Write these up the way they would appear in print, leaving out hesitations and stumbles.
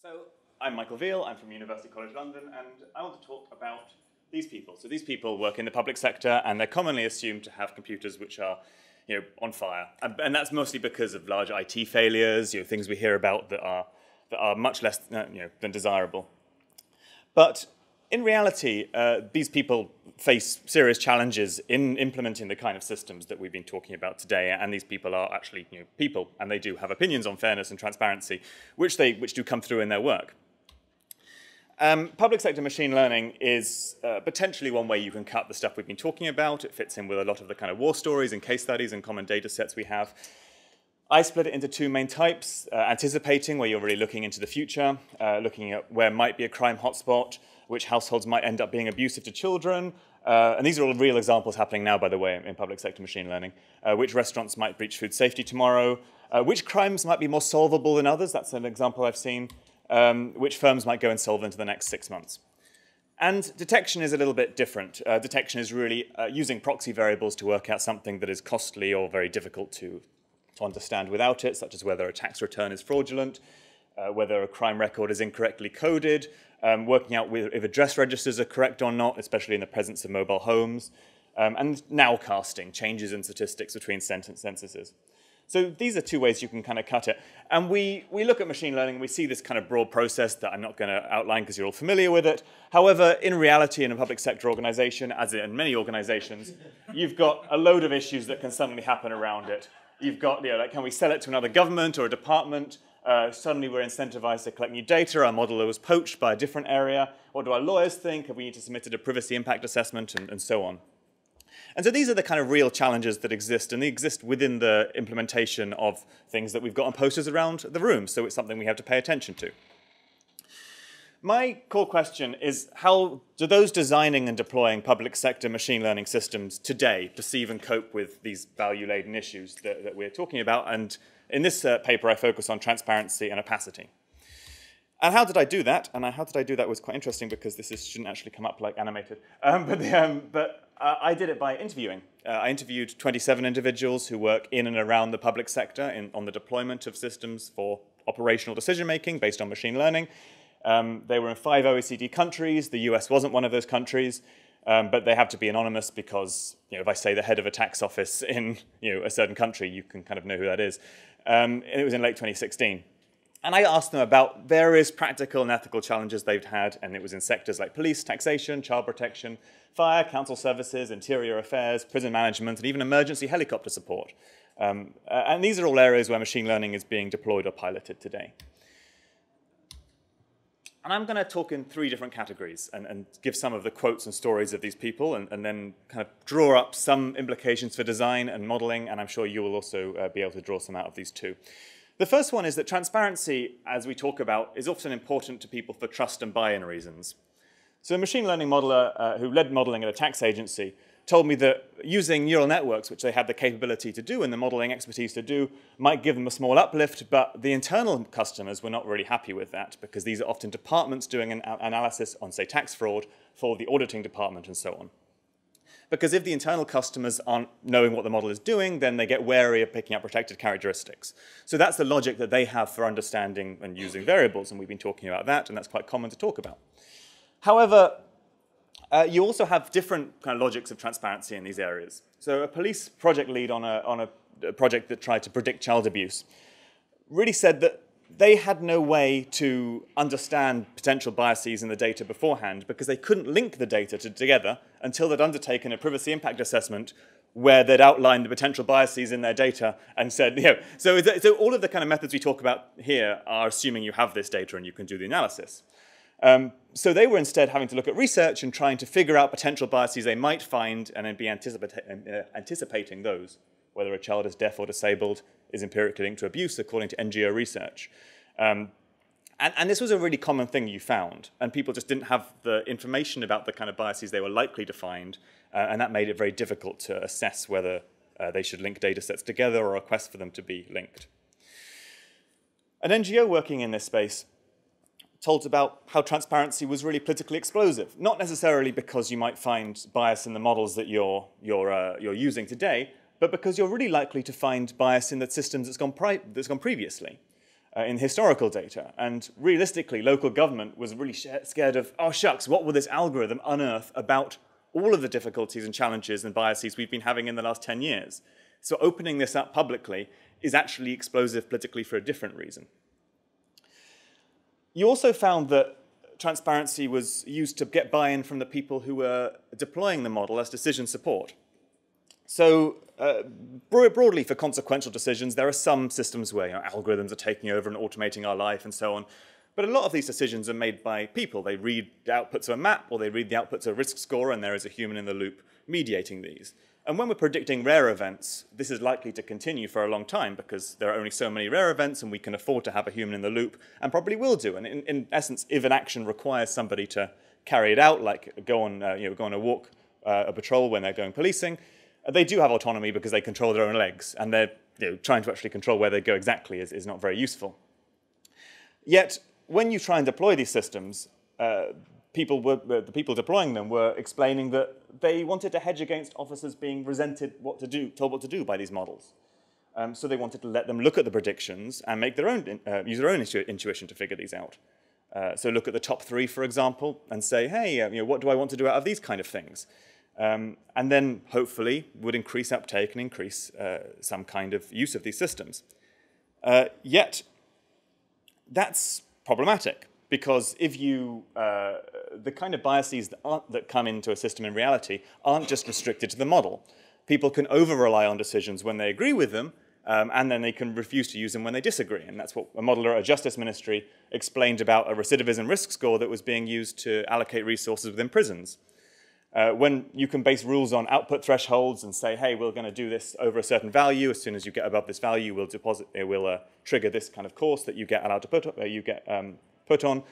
So I'm Michael Veale, I'm from University College London, and I want to talk about these people. So these people work in the public sector, and they're commonly assumed to have computers which are on fire. And that's mostly because of large IT failures, things we hear about that are much less than desirable. But in reality, these people face serious challenges in implementing the kind of systems that we've been talking about today, and these people are actually people, and they do have opinions on fairness and transparency, which do come through in their work. Public sector machine learning is potentially one way you can cut the stuff we've been talking about. It fits in with a lot of the kind of war stories and case studies and common data sets we have. I split it into two main types: anticipating, where you're really looking into the future, looking at where might be a crime hotspot, which households might end up being abusive to children, and these are all real examples happening now, by the way, in public sector machine learning, which restaurants might breach food safety tomorrow, which crimes might be more solvable than others, that's an example I've seen, which firms might go insolvent in the next 6 months. And detection is a little bit different. Detection is really using proxy variables to work out something that is costly or very difficult to understand without it, such as whether a tax return is fraudulent, whether a crime record is incorrectly coded, working out if address registers are correct or not, especially in the presence of mobile homes, and nowcasting, changes in statistics between censuses. So these are two ways you can kind of cut it. And we look at machine learning and we see this kind of broad process that I'm not going to outline because you're all familiar with it. However, in reality, in a public sector organization, as in many organizations, you've got a load of issues that can suddenly happen around it. You've got, like, can we sell it to another government or a department? Suddenly we're incentivized to collect new data. Our modeler was poached by a different area. What do our lawyers think? Have we need to submit a privacy impact assessment, and so on. And so these are the kind of real challenges that exist, and they exist within the implementation of things that we've got on posters around the room, so it's something we have to pay attention to. My core question is, how do those designing and deploying public sector machine learning systems today perceive and cope with these value-laden issues that we're talking about? And in this paper, I focus on transparency and opacity. And how did I do that? And how did I do that was quite interesting because shouldn't actually come up like animated. But I did it by interviewing. I interviewed 27 individuals who work in and around the public sector on the deployment of systems for operational decision-making based on machine learning. They were in 5 OECD countries. The US wasn't one of those countries, but they have to be anonymous because if I say the head of a tax office in a certain country, you can kind of know who that is. And it was in late 2016. And I asked them about various practical and ethical challenges they've had, and it was in sectors like police, taxation, child protection, fire, council services, interior affairs, prison management, and even emergency helicopter support. And these are all areas where machine learning is being deployed or piloted today. And I'm going to talk in 3 different categories and give some of the quotes and stories of these people and then kind of draw up some implications for design and modeling, and I'm sure you will also be able to draw some out of these too. The first one is that transparency, as we talk about, is often important to people for trust and buy-in reasons. So a machine learning modeler who led modeling at a tax agency told me that using neural networks, which they had the capability to do and the modeling expertise to do, might give them a small uplift, but the internal customers were not really happy with that because these are often departments doing an analysis on, say, tax fraud for the auditing department and so on. Because if the internal customers aren't knowing what the model is doing, then they get wary of picking up protected characteristics. So that's the logic that they have for understanding and using variables, and we've been talking about that, and that's quite common to talk about. However, you also have different kind of logics of transparency in these areas. So a police project lead on a project that tried to predict child abuse really said that they had no way to understand potential biases in the data beforehand because they couldn't link the data together until they'd undertaken a privacy impact assessment where they'd outlined the potential biases in their data and said, so all of the kind of methods we talk about here are assuming you have this data and you can do the analysis. So they were instead having to look at research and trying to figure out potential biases they might find and then be anticipating those. Whether a child is deaf or disabled is empirically linked to abuse, according to NGO research. And this was a really common thing you found, and people just didn't have the information about the kind of biases they were likely to find, and that made it very difficult to assess whether they should link data sets together or request for them to be linked. An NGO working in this space told about how transparency was really politically explosive, not necessarily because you might find bias in the models that you're using today, but because you're really likely to find bias in the systems that's gone previously. in historical data. And realistically, local government was really scared of, oh shucks, what will this algorithm unearth about all of the difficulties and challenges and biases we've been having in the last 10 years? So opening this up publicly is actually explosive politically for a different reason. You also found that transparency was used to get buy-in from the people who were deploying the model as decision support. So broadly for consequential decisions, there are some systems where algorithms are taking over and automating our life and so on. But a lot of these decisions are made by people. They read the outputs of a map or they read the outputs of a risk score, and there is a human in the loop mediating these. And when we're predicting rare events, this is likely to continue for a long time because there are only so many rare events and we can afford to have a human in the loop, and probably will do. And in essence, if an action requires somebody to carry it out, like go on a walk, a patrol when they're going policing, they do have autonomy because they control their own legs, and they're trying to actually control where they go exactly is not very useful. Yet, when you try and deploy these systems, the people deploying them were explaining that they wanted to hedge against officers being told what to do by these models. So they wanted to let them look at the predictions and make their own, use their own intuition to figure these out. So look at the top 3, for example, and say, hey, what do I want to do out of these kind of things? And then, hopefully, would increase uptake and increase some kind of use of these systems. Yet, that's problematic, because if the kind of biases that come into a system in reality aren't just restricted to the model. People can over-rely on decisions when they agree with them, and then they can refuse to use them when they disagree. And that's what a modeler at a justice ministry explained about a recidivism risk score that was being used to allocate resources within prisons. When you can base rules on output thresholds and say, hey, we're going to do this over a certain value. As soon as you get above this value, we'll trigger this kind of course that you get allowed to put on.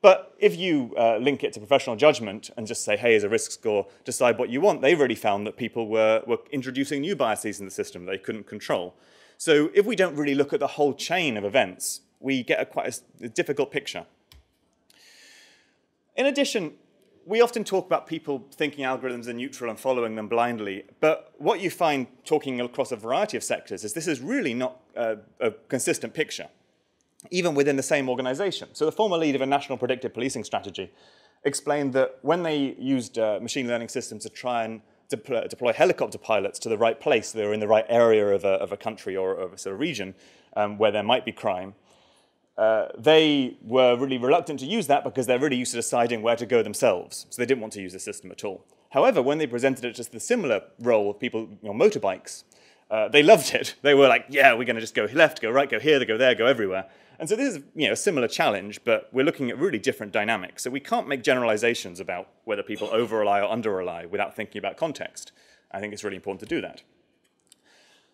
But if you link it to professional judgment and just say, hey, as a risk score, decide what you want, they really found that people were introducing new biases in the system they couldn't control. So if we don't really look at the whole chain of events, we get quite a difficult picture. In addition, we often talk about people thinking algorithms are neutral and following them blindly, but what you find talking across a variety of sectors is this is really not a consistent picture, even within the same organization. So the former lead of a national predictive policing strategy explained that when they used machine learning systems to try and deploy helicopter pilots to the right place, so they were in the right area of a country or of a sort of region where there might be crime, they were really reluctant to use that because they're really used to deciding where to go themselves. So they didn't want to use the system at all. However, when they presented it just the similar role of people on motorbikes, they loved it. They were like, yeah, we're going to just go left, go right, go here, go there, go everywhere. And so this is a similar challenge, but we're looking at really different dynamics. So we can't make generalizations about whether people over-rely or under-rely without thinking about context. I think it's really important to do that.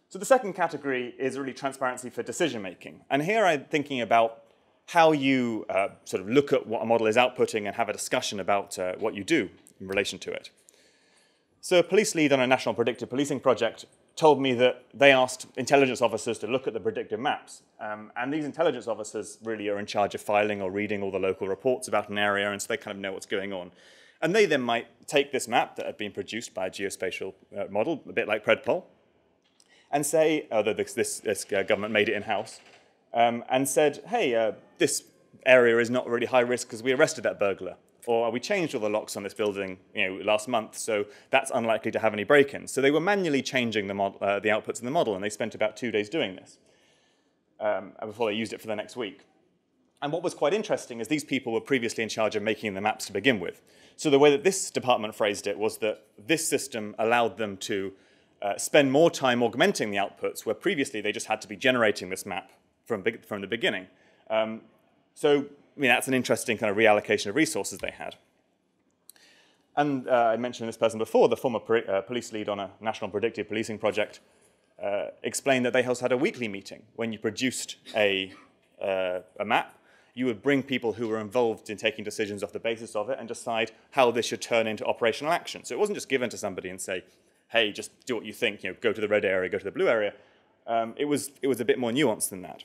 So the second category is really transparency for decision-making. And here I'm thinking about how you sort of look at what a model is outputting and have a discussion about what you do in relation to it. So a police lead on a national predictive policing project told me that they asked intelligence officers to look at the predictive maps. And these intelligence officers really are in charge of filing or reading all the local reports about an area, and so they kind of know what's going on. And they then might take this map that had been produced by a geospatial model, a bit like PredPol, and say, although this government made it in-house, and said, hey, this area is not really high risk because we arrested that burglar. Or we changed all the locks on this building last month, so that's unlikely to have any break-ins. So they were manually changing the outputs in the model, and they spent about 2 days doing this before they used it for the next week. And what was quite interesting is these people were previously in charge of making the maps to begin with. So the way that this department phrased it was that this system allowed them to spend more time augmenting the outputs, where previously they just had to be generating this map from the beginning. That's an interesting kind of reallocation of resources they had. And I mentioned this person before, the former police lead on a national predictive policing project explained that they also had a weekly meeting. When you produced a map, you would bring people who were involved in taking decisions off the basis of it and decide how this should turn into operational action. So it wasn't just given to somebody and say, hey, just do what you think, go to the red area, go to the blue area. It was a bit more nuanced than that.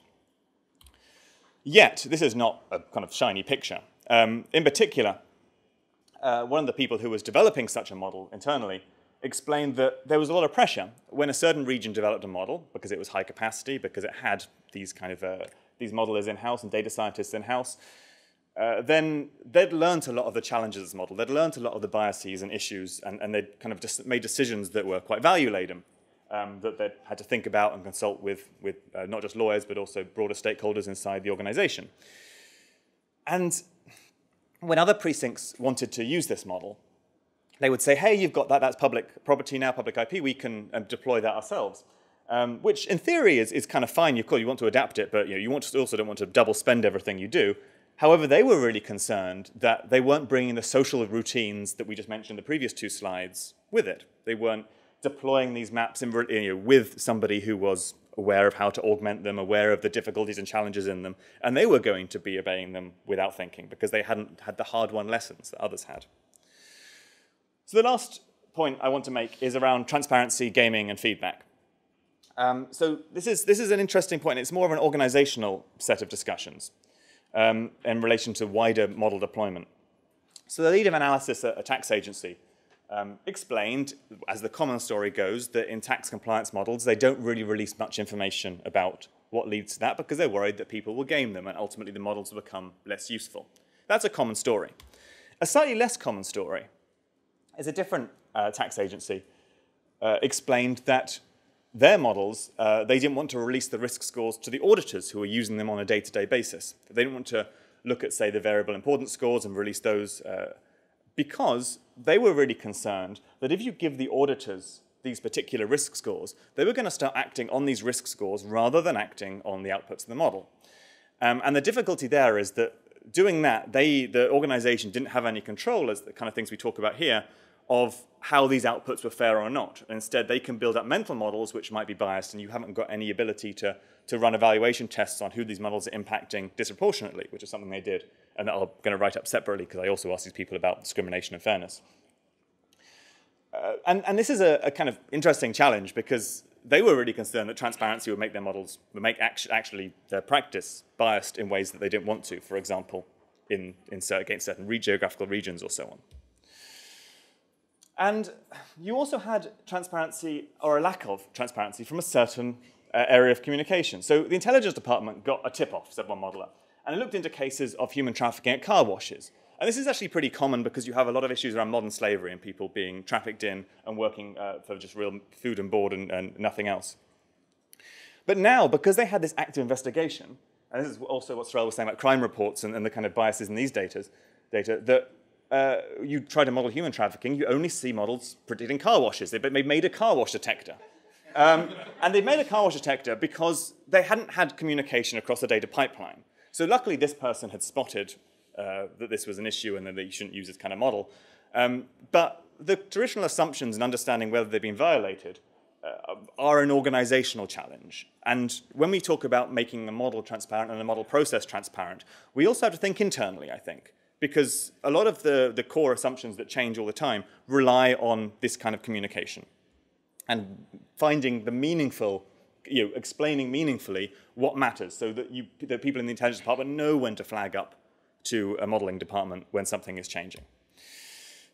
Yet, this is not a kind of shiny picture. In particular, one of the people who was developing such a model internally explained that there was a lot of pressure when a certain region developed a model because it was high capacity, because it had these kind of these modelers in-house and data scientists in-house, then they'd learned a lot of the challenges of this model. They'd learned a lot of the biases and issues, and they'd kind of just made decisions that were quite value-laden, that they'd had to think about and consult with not just lawyers, but also broader stakeholders inside the organization. And when other precincts wanted to use this model, they would say, hey, you've got that, that's public property now, public IP, we can deploy that ourselves. Which in theory is kind of fine. You want to adapt it, but you also don't want to double spend everything you do. However, they were really concerned that they weren't bringing the social routines that we just mentioned in the previous two slides with it. They weren't deploying these maps with somebody who was aware of how to augment them, aware of the difficulties and challenges in them, and they were going to be obeying them without thinking because they hadn't had the hard-won lessons that others had. So the last point I want to make is around transparency, gaming, and feedback. So this is an interesting point. It's more of an organizational set of discussions in relation to wider model deployment. So the lead of analysis at a tax agency explained, as the common story goes, that in tax compliance models, they don't really release much information about what leads to that because they're worried that people will game them and ultimately the models will become less useful. That's a common story. A slightly less common story is a different tax agency explained that their models, they didn't want to release the risk scores to the auditors who were using them on a day-to-day basis. They didn't want to look at, say, the variable importance scores and release those because they were really concerned that if you give the auditors these particular risk scores, they were going to start acting on these risk scores rather than acting on the outputs of the model. And the difficulty there is that doing that, the organization didn't have any control, as the kind of things we talk about here, of how these outputs were fair or not. Instead, they can build up mental models which might be biased, and you haven't got any ability to run evaluation tests on who these models are impacting disproportionately, which is something they did, and that I'm going to write up separately because I also asked these people about discrimination and fairness. And this is a kind of interesting challenge because they were really concerned that transparency would make their models, would make actually their practice biased in ways that they didn't want to, for example, against certain geographical regions or so on. And you also had transparency, or a lack of transparency, from a certain area of communication. So the intelligence department got a tip-off, said one modeler, and it looked into cases of human trafficking at car washes. And this is actually pretty common because you have a lot of issues around modern slavery and people being trafficked in and working for just real food and board and nothing else. But now, because they had this active investigation, and this is also what Sorel was saying about crime reports and the kind of biases in these data that you try to model human trafficking, you only see models predicting car washes. They made a car wash detector. And they made a car wash detector because they hadn't had communication across the data pipeline. So luckily, this person had spotted that this was an issue and that you shouldn't use this kind of model. But the traditional assumptions and understanding whether they've been violated are an organizational challenge. And when we talk about making a model transparent and a model process transparent, we also have to think internally, I think, because a lot of the core assumptions that change all the time rely on this kind of communication and finding the meaningful, explaining meaningfully what matters so that the people in the intelligence department know when to flag up to a modeling department when something is changing.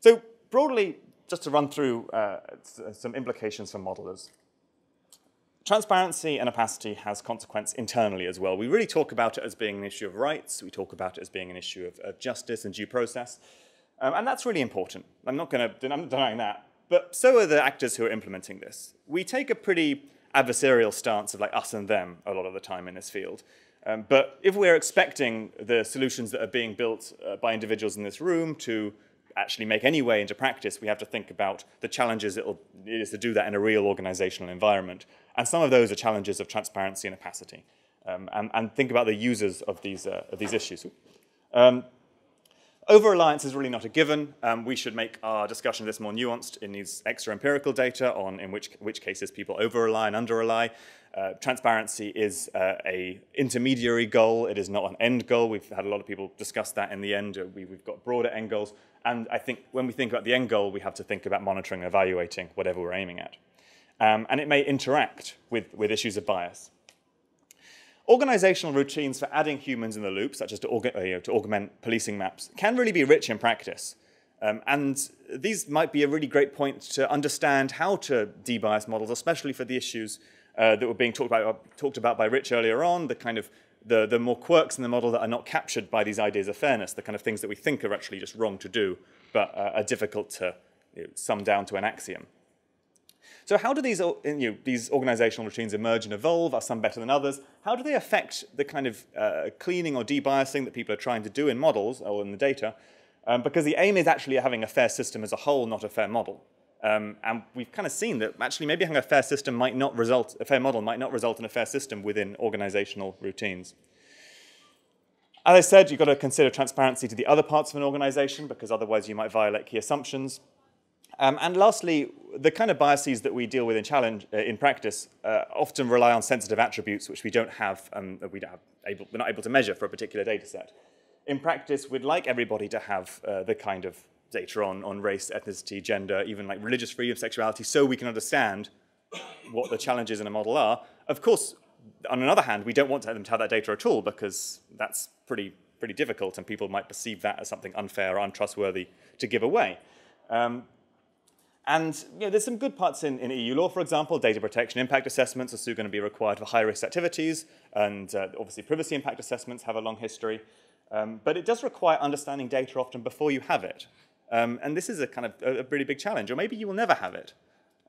So broadly, just to run through some implications for modelers. Transparency and opacity has consequence internally as well. We really talk about it as being an issue of rights. We talk about it as being an issue of justice and due process. And that's really important. I'm not denying that. But so are the actors who are implementing this. We take a pretty adversarial stance of like us and them a lot of the time in this field. But if we're expecting the solutions that are being built by individuals in this room to actually make any way into practice, we have to think about the challenges it is to do that in a real organizational environment. And some of those are challenges of transparency and opacity. And think about the users of these issues. Over-reliance is really not a given. We should make our discussion of this more nuanced in these extra empirical data on in which cases people over-rely and under-rely. Transparency is an intermediary goal. It is not an end goal. We've had a lot of people discuss that in the end. We've got broader end goals. And I think when we think about the end goal, we have to think about monitoring and evaluating whatever we're aiming at. And it may interact with issues of bias. Organizational routines for adding humans in the loop, such as to augment policing maps, can really be rich in practice. And these might be a really great point to understand how to debias models, especially for the issues that were being talked about by Rich earlier on, the kind of the more quirks in the model that are not captured by these ideas of fairness, the kind of things that we think are actually just wrong to do, but are difficult to sum down to an axiom. So how do these organizational routines emerge and evolve? Are some better than others? How do they affect the kind of cleaning or debiasing that people are trying to do in models or in the data? Because the aim is actually having a fair system as a whole, not a fair model. And we've kind of seen that actually maybe having a fair system might not result, a fair model might not result in a fair system within organizational routines. As I said, you've got to consider transparency to the other parts of an organization, because otherwise you might violate key assumptions. And lastly, the kind of biases that we deal with in practice often rely on sensitive attributes which we don't have, we're not able to measure for a particular data set. In practice, we'd like everybody to have the kind of data on race, ethnicity, gender, even like religious freedom, sexuality, so we can understand what the challenges in a model are. Of course, on the other hand, we don't want them to have that data at all, because that's pretty difficult, and people might perceive that as something unfair or untrustworthy to give away. And there's some good parts in EU law, for example. Data protection impact assessments are still going to be required for high-risk activities, and obviously privacy impact assessments have a long history. But it does require understanding data often before you have it. And this is a kind of a really big challenge. Or maybe you will never have it.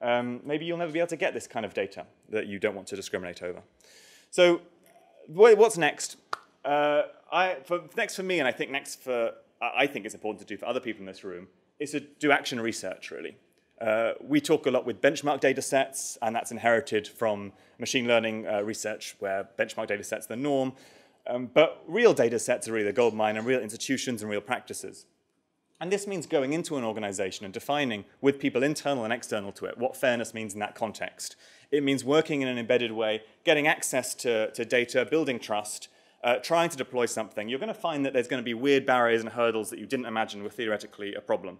Maybe you'll never be able to get this kind of data that you don't want to discriminate over. So what's next? Next for me, and I think I think it's important to do for other people in this room, is to do action research, really. We talk a lot with benchmark data sets, and that's inherited from machine learning research, where benchmark data sets are the norm. But real data sets are really the gold mine, and real institutions and real practices. And this means going into an organization and defining, with people internal and external to it, what fairness means in that context. It means working in an embedded way, getting access to data, building trust, trying to deploy something. You're going to find that there's going to be weird barriers and hurdles that you didn't imagine were theoretically a problem.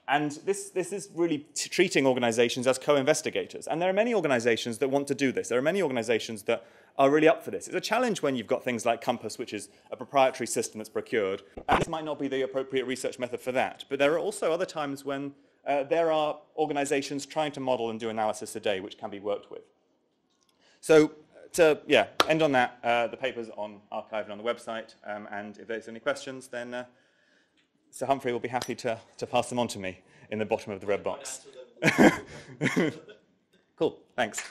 And this is really treating organizations as co-investigators. And there are many organizations that want to do this. There are many organizations that are really up for this. It's a challenge when you've got things like Compass, which is a proprietary system that's procured. And this might not be the appropriate research method for that. But there are also other times when there are organizations trying to model and do analysis today, which can be worked with. So to end on that, the paper's on archive and on the website. And if there's any questions, then Sir Humphrey will be happy to pass them on to me in the bottom of the red box. Cool, thanks.